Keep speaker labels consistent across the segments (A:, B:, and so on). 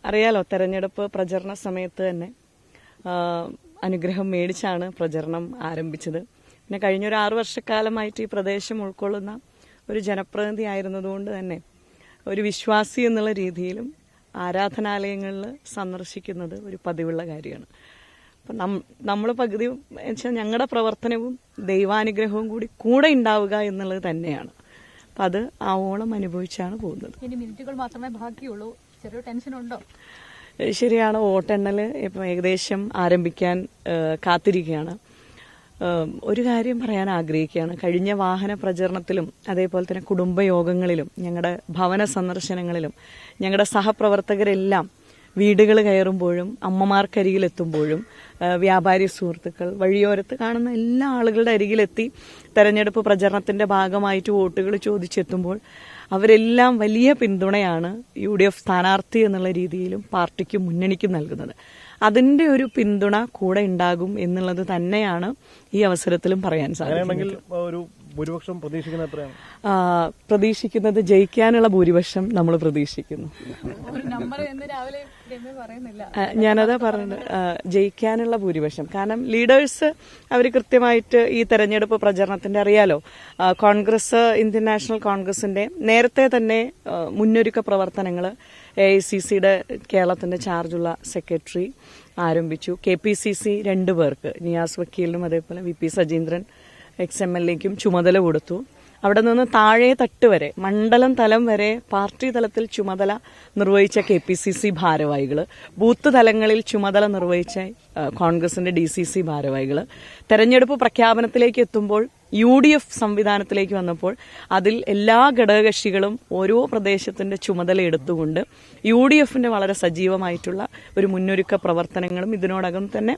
A: അറിയാലോ, തെരഞ്ഞെടുപ്പ് പ്രചരണ സമയത്ത് തന്നെ അനുഗ്രഹം മേടിച്ചാണ് പ്രചരണം ആരംഭിച്ചത്. പിന്നെ കഴിഞ്ഞൊരു 6 വർഷക്കാലമായിട്ട് ഈ പ്രദേശം ഉൾക്കൊള്ളുന്ന ഒരു ജനപ്രതിനിധി ആയിരുന്നതുകൊണ്ട് തന്നെ ഒരു വിശ്വാസി എന്നുള്ള രീതിയിലും ആരാധനാലയങ്ങളിൽ സന്ദർശിക്കുന്നത് ഒരു പതിവുള്ള കാര്യമാണ്. അപ്പം നമ്മൾ പകുതി വെച്ചാൽ ഞങ്ങളുടെ പ്രവർത്തനവും ദൈവാനുഗ്രഹവും കൂടെ ഉണ്ടാവുക എന്നുള്ളത് തന്നെയാണ്. അപ്പം അത് ആവോളം അനുഭവിച്ചാണ് പോകുന്നത്.
B: ഇനി മിനിറ്റുകൾ മാത്രമേ ബാക്കിയുള്ളൂ. ചെറിയ ടെൻഷൻ ഉണ്ടോ?
A: ശരിയാണ്, വോട്ടെണ്ണൽ ഇപ്പം ഏകദേശം ആരംഭിക്കാൻ കാത്തിരിക്കുകയാണ്. ഒരു കാര്യം പറയാൻ ആഗ്രഹിക്കുകയാണ്. കഴിഞ്ഞ വാഹന പ്രചരണത്തിലും അതേപോലെ തന്നെ കുടുംബയോഗങ്ങളിലും ഞങ്ങളുടെ ഭവന സന്ദർശനങ്ങളിലും ഞങ്ങളുടെ സഹപ്രവർത്തകരെല്ലാം വീടുകൾ കയറുമ്പോഴും അമ്മമാർക്കരികിലെത്തുമ്പോഴും വ്യാപാരി സുഹൃത്തുക്കൾ വഴിയോരത്ത് കാണുന്ന എല്ലാ ആളുകളുടെ അരികിലെത്തി തെരഞ്ഞെടുപ്പ് പ്രചരണത്തിന്റെ ഭാഗമായിട്ട് വോട്ടുകൾ ചോദിച്ചെത്തുമ്പോൾ അവരെല്ലാം വലിയ പിന്തുണയാണ് UDF സ്ഥാനാർത്ഥി എന്നുള്ള രീതിയിലും പാർട്ടിക്കും മുന്നണിക്കും നൽകുന്നത്. അതിന്റെ ഒരു പിന്തുണ കൂടെ ഉണ്ടാകും എന്നുള്ളത് തന്നെയാണ് ഈ അവസരത്തിലും പറയാൻ സാധിക്കുന്നത്. പ്രതീക്ഷിക്കുന്നത് ജയിക്കാനുള്ള ഭൂരിപക്ഷം നമ്മൾ പ്രതീക്ഷിക്കുന്നു. ഞാനതാ പറഞ്ഞത്, ജയിക്കാനുള്ള ഭൂരിപക്ഷം. കാരണം ലീഡേഴ്സ് അവർ കൃത്യമായിട്ട് ഈ തെരഞ്ഞെടുപ്പ് പ്രചരണത്തിന്റെ അറിയാലോ, കോൺഗ്രസ്, ഇന്ത്യൻ നാഷണൽ കോൺഗ്രസിന്റെ നേരത്തെ തന്നെ മുന്നൊരുക്ക പ്രവർത്തനങ്ങൾ AICCയുടെ കേരളത്തിന്റെ ചാർജുള്ള സെക്രട്ടറി ആരംഭിച്ചു. KPCC 2 പേർക്ക്, നിയാസ് വക്കീലിനും അതേപോലെ VP സജീന്ദ്രൻ XMLAയ്ക്കും ചുമതല കൊടുത്തു. അവിടെ നിന്ന് താഴെ തട്ട് വരെ, മണ്ഡലം തലം വരെ പാർട്ടി തലത്തിൽ ചുമതല നിർവഹിച്ച KPCC ഭാരവാഹികൾ, ബൂത്ത് തലങ്ങളിൽ ചുമതല നിർവഹിച്ച കോൺഗ്രസിന്റെ DCC ഭാരവാഹികൾ, തെരഞ്ഞെടുപ്പ് പ്രഖ്യാപനത്തിലേക്ക് എത്തുമ്പോൾ UDF സംവിധാനത്തിലേക്ക് വന്നപ്പോൾ അതിൽ എല്ലാ ഘടകകക്ഷികളും ഓരോ പ്രദേശത്തിന്റെ ചുമതല എടുത്തുകൊണ്ട് UDFന്റെ വളരെ സജീവമായിട്ടുള്ള ഒരു മുന്നൊരുക്ക പ്രവർത്തനങ്ങളും ഇതിനോടകം തന്നെ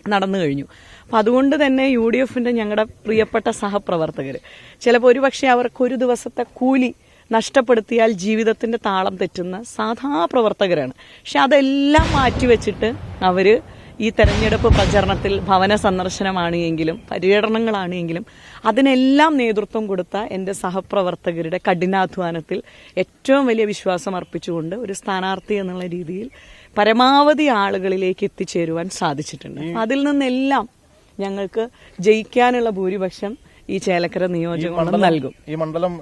A: നടന്നു കഴിഞ്ഞു. അപ്പം അതുകൊണ്ട് തന്നെ UDFന്റെ ഞങ്ങളുടെ പ്രിയപ്പെട്ട സഹപ്രവർത്തകർ ചിലപ്പോൾ ഒരുപക്ഷെ അവർക്ക് ഒരു ദിവസത്തെ കൂലി നഷ്ടപ്പെടുത്തിയാൽ ജീവിതത്തിന്റെ താളം തെറ്റുന്ന സാധാ പ്രവർത്തകരാണ്. പക്ഷെ അതെല്ലാം മാറ്റിവെച്ചിട്ട് അവര് ഈ തെരഞ്ഞെടുപ്പ് പ്രചരണത്തിൽ ഭവന സന്ദർശനമാണ് എങ്കിലും പര്യടനങ്ങളാണ് എങ്കിലും അതിനെല്ലാം നേതൃത്വം കൊടുത്ത എന്റെ സഹപ്രവർത്തകരുടെ കഠിനാധ്വാനത്തിൽ ഏറ്റവും വലിയ വിശ്വാസം അർപ്പിച്ചുകൊണ്ട് ഒരു സ്ഥാനാർത്ഥി എന്നുള്ള രീതിയിൽ പരമാവധി ആളുകളിലേക്ക് എത്തിച്ചേരുവാൻ സാധിച്ചിട്ടുണ്ട്. അതിൽ നിന്നെല്ലാം ഞങ്ങൾക്ക് ജയിക്കാനുള്ള ഭൂരിപക്ഷം ഈ ചേലക്കര നിയോജകമണ്ഡലം നൽകും.
C: ഈ മണ്ഡലം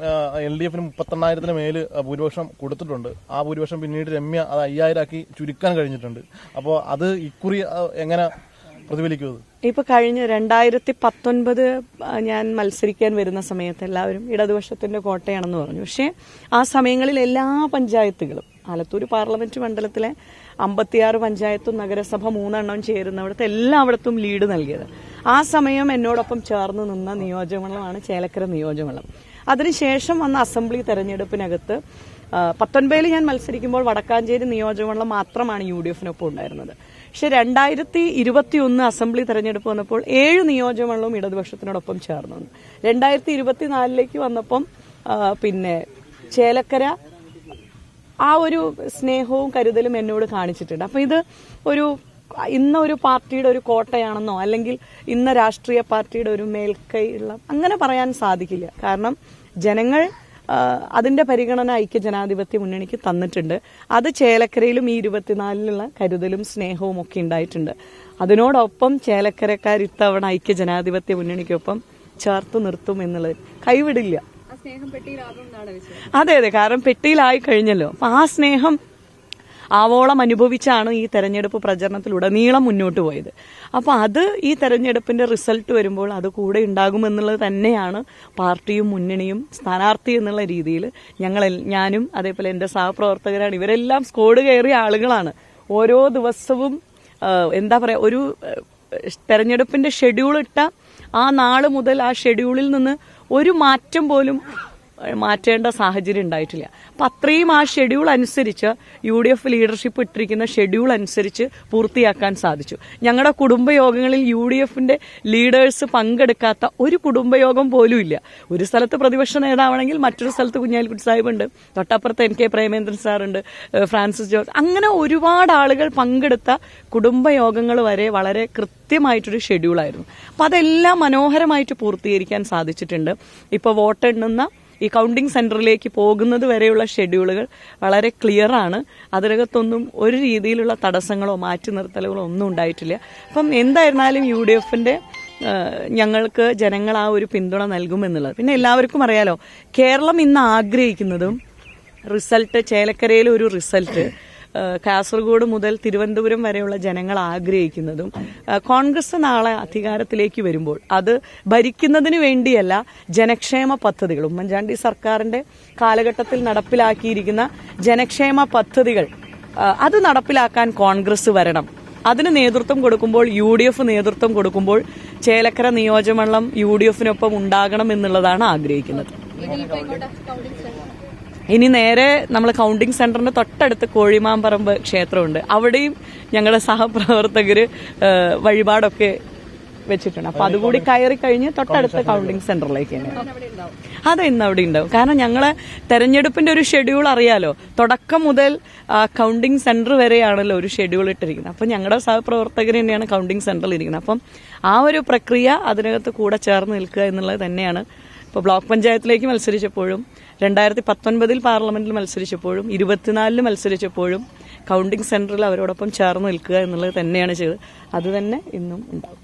C: LDFന് 38,000-ന് മേല് ഭൂരിപക്ഷം കൊടുത്തിട്ടുണ്ട്. ആ ഭൂരിപക്ഷം പിന്നീട് രമ്യ അത് 5,000 ആക്കി ചുരുക്കാൻ കഴിഞ്ഞിട്ടുണ്ട്. അപ്പോൾ അത് ഇക്കുറി എങ്ങനെ പ്രതിഫലിക്കും?
A: ഇപ്പൊ കഴിഞ്ഞ 2019 ഞാൻ മത്സരിക്കാൻ വരുന്ന സമയത്ത് എല്ലാവരും ഇടതുപക്ഷത്തിന്റെ കോട്ടയാണെന്ന് പറഞ്ഞു. പക്ഷെ ആ സമയങ്ങളിൽ എല്ലാ പഞ്ചായത്തുകളും, ആലത്തൂർ പാർലമെന്റ് മണ്ഡലത്തിലെ 56 പഞ്ചായത്തും നഗരസഭ 3 എണ്ണം ചേരുന്നവിടത്ത് എല്ലായിടത്തും ലീഡ് നൽകിയത്. ആ സമയം എന്നോടൊപ്പം ചേർന്ന് നിന്ന നിയോജകമണ്ഡലമാണ് ചേലക്കര നിയോജകമണ്ഡലം. അതിനുശേഷം വന്ന അസംബ്ലി തെരഞ്ഞെടുപ്പിനകത്ത് 19 ഞാൻ മത്സരിക്കുമ്പോൾ വടക്കാഞ്ചേരി നിയോജകമണ്ഡലം മാത്രമാണ് UDFനൊപ്പം ഉണ്ടായിരുന്നത്. പക്ഷെ 2021 അസംബ്ലി തെരഞ്ഞെടുപ്പ് വന്നപ്പോൾ 7 നിയോജകമണ്ഡലവും ഇടതുപക്ഷത്തിനോടൊപ്പം ചേർന്നു. 2024 വന്നപ്പം പിന്നെ ചേലക്കര ആ ഒരു സ്നേഹവും കരുതലും എന്നോട് കാണിച്ചിട്ടുണ്ട്. അപ്പൊ ഇത് ഇന്നൊരു പാർട്ടിയുടെ ഒരു കോട്ടയാണെന്നോ അല്ലെങ്കിൽ ഇന്ന രാഷ്ട്രീയ പാർട്ടിയുടെ ഒരു മേൽക്കൈയുള്ള അങ്ങനെ പറയാൻ സാധിക്കില്ല. കാരണം ജനങ്ങൾ അതിന്റെ പരിഗണന ഐക്യജനാധിപത്യ മുന്നണിക്ക് തന്നിട്ടുണ്ട്. അത് ചേലക്കരയിലും ഈ 24-ലുള്ള കരുതലും സ്നേഹവും ഒക്കെ ഉണ്ടായിട്ടുണ്ട്. അതിനോടൊപ്പം ചേലക്കരക്കാർ ഇത്തവണ ഐക്യജനാധിപത്യ മുന്നണിക്കൊപ്പം ചേർത്ത് നിർത്തും എന്നുള്ളത് കൈവിടില്ല. അതെ, കാരണം പെട്ടിയിലായി കഴിഞ്ഞല്ലോ. അപ്പൊ ആ സ്നേഹം ആവോളം അനുഭവിച്ചാണ് ഈ തെരഞ്ഞെടുപ്പ് പ്രചരണത്തിലുടനീളം മുന്നോട്ട് പോയത്. അപ്പൊ അത് ഈ തെരഞ്ഞെടുപ്പിന്റെ റിസൾട്ട് വരുമ്പോൾ അത് കൂടെ ഉണ്ടാകുമെന്നുള്ളത് തന്നെയാണ് പാർട്ടിയും മുന്നണിയും സ്ഥാനാർത്ഥി എന്നുള്ള രീതിയിൽ ഞാനും അതേപോലെ എന്റെ സഹപ്രവർത്തകരാണ്, ഇവരെല്ലാം സ്കോഡ് കയറിയ ആളുകളാണ്. ഓരോ ദിവസവും എന്താ പറയാ, ഒരു തെരഞ്ഞെടുപ്പിന്റെ ഷെഡ്യൂൾ ഇട്ട ആ നാള് മുതൽ ആ ഷെഡ്യൂളിൽ നിന്ന് ഒരു മാറ്റം പോലും മാറ്റേണ്ട സാഹചര്യം ഉണ്ടായിട്ടില്ല. അപ്പൊ അത്രയും ആ ഷെഡ്യൂൾ അനുസരിച്ച് UDF ലീഡർഷിപ്പ് ഇട്ടിരിക്കുന്ന ഷെഡ്യൂൾ അനുസരിച്ച് പൂർത്തിയാക്കാൻ സാധിച്ചു. ഞങ്ങളുടെ കുടുംബയോഗങ്ങളിൽ UDFന്റെ ലീഡേഴ്സ് പങ്കെടുക്കാത്ത ഒരു കുടുംബയോഗം പോലും ഇല്ല. ഒരു സ്ഥലത്ത് പ്രതിപക്ഷ നേതാവാണെങ്കിൽ മറ്റൊരു സ്ഥലത്ത് കുഞ്ഞാലിക്കുട്ടി സാഹിബുണ്ട്, തൊട്ടപ്പുറത്ത് NK പ്രേമേന്ദ്രൻ സാറുണ്ട്, ഫ്രാൻസിസ് ജോർജ്, അങ്ങനെ ഒരുപാട് ആളുകൾ പങ്കെടുത്ത കുടുംബയോഗങ്ങൾ വരെ വളരെ കൃത്യമായിട്ടൊരു ഷെഡ്യൂളായിരുന്നു. അപ്പൊ അതെല്ലാം മനോഹരമായിട്ട് പൂർത്തീകരിക്കാൻ സാധിച്ചിട്ടുണ്ട്. ഇപ്പൊ വോട്ടെണ്ണുന്ന ഈ കൗണ്ടിംഗ് സെന്ററിലേക്ക് പോകുന്നത് വരെയുള്ള ഷെഡ്യൂളുകൾ വളരെ ക്ലിയർ ആണ്. അതിനകത്തൊന്നും ഒരു രീതിയിലുള്ള തടസ്സങ്ങളോ മാറ്റി നിർത്തലുകളോ ഒന്നും ഉണ്ടായിട്ടില്ല. അപ്പം എന്തായിരുന്നാലും UDF-ന്റെ ഞങ്ങൾക്ക് ജനങ്ങൾ ആ ഒരു പിന്തുണ നൽകുമെന്നുള്ളത്. പിന്നെ എല്ലാവർക്കും അറിയാലോ, കേരളം ഇന്ന് ആഗ്രഹിക്കുന്നതും റിസൾട്ട്, ചേലക്കരയിലെ ഒരു റിസൾട്ട് കാസർഗോഡ് മുതൽ തിരുവനന്തപുരം വരെയുള്ള ജനങ്ങൾ ആഗ്രഹിക്കുന്നതും കോൺഗ്രസ് നാളെ അധികാരത്തിലേക്ക് വരുമ്പോൾ അത് ഭരിക്കുന്നതിന് വേണ്ടിയല്ല, ജനക്ഷേമ പദ്ധതികൾ, ഉമ്മൻചാണ്ടി സർക്കാരിന്റെ കാലഘട്ടത്തിൽ നടപ്പിലാക്കിയിരിക്കുന്ന ജനക്ഷേമ പദ്ധതികൾ അത് നടപ്പിലാക്കാൻ കോൺഗ്രസ് വരണം. അതിന് നേതൃത്വം കൊടുക്കുമ്പോൾ UDF നേതൃത്വം കൊടുക്കുമ്പോൾ ചേലക്കര നിയോജകമണ്ഡലം UDF-നൊപ്പം ഉണ്ടാകണം എന്നുള്ളതാണ് ആഗ്രഹിക്കുന്നത്. ഇനി നേരെ നമ്മൾ കൗണ്ടിംഗ് സെന്ററിന് തൊട്ടടുത്ത് കോഴിമാമ്പറമ്പ് ക്ഷേത്രമുണ്ട്. അവിടെയും ഞങ്ങളുടെ സഹപ്രവർത്തകര് വഴിപാടൊക്കെ വെച്ചിട്ടുണ്ട്. അപ്പൊ അതുകൂടി കയറി കഴിഞ്ഞ് തൊട്ടടുത്ത കൗണ്ടിംഗ് സെന്ററിലേക്ക് തന്നെ അത് ഇന്ന് അവിടെ ഉണ്ടാവും. കാരണം ഞങ്ങളെ തെരഞ്ഞെടുപ്പിന്റെ ഒരു ഷെഡ്യൂൾ അറിയാലോ, തുടക്കം മുതൽ കൗണ്ടിംഗ് സെന്റർ വരെയാണല്ലോ ഒരു ഷെഡ്യൂൾ ഇട്ടിരിക്കുന്നത്. അപ്പം ഞങ്ങളുടെ സഹപ്രവർത്തകർ തന്നെയാണ് കൗണ്ടിംഗ് സെന്ററിൽ ഇരിക്കുന്നത്. അപ്പം ആ ഒരു പ്രക്രിയ അതിനകത്ത് കൂടെ ചേർന്ന് നിൽക്കുക എന്നുള്ളത് തന്നെയാണ്. ഇപ്പോൾ ബ്ലോക്ക് പഞ്ചായത്തിലേക്ക് മത്സരിച്ചപ്പോഴും 2019 പാർലമെന്റിൽ മത്സരിച്ചപ്പോഴും 24 മത്സരിച്ചപ്പോഴും കൗണ്ടിംഗ് സെന്ററിൽ അവരോടൊപ്പം ചേർന്ന് നിൽക്കുക എന്നുള്ളത് തന്നെയാണ് ചെയ്തത്. അത് തന്നെ ഇന്നും ഉണ്ടാവും.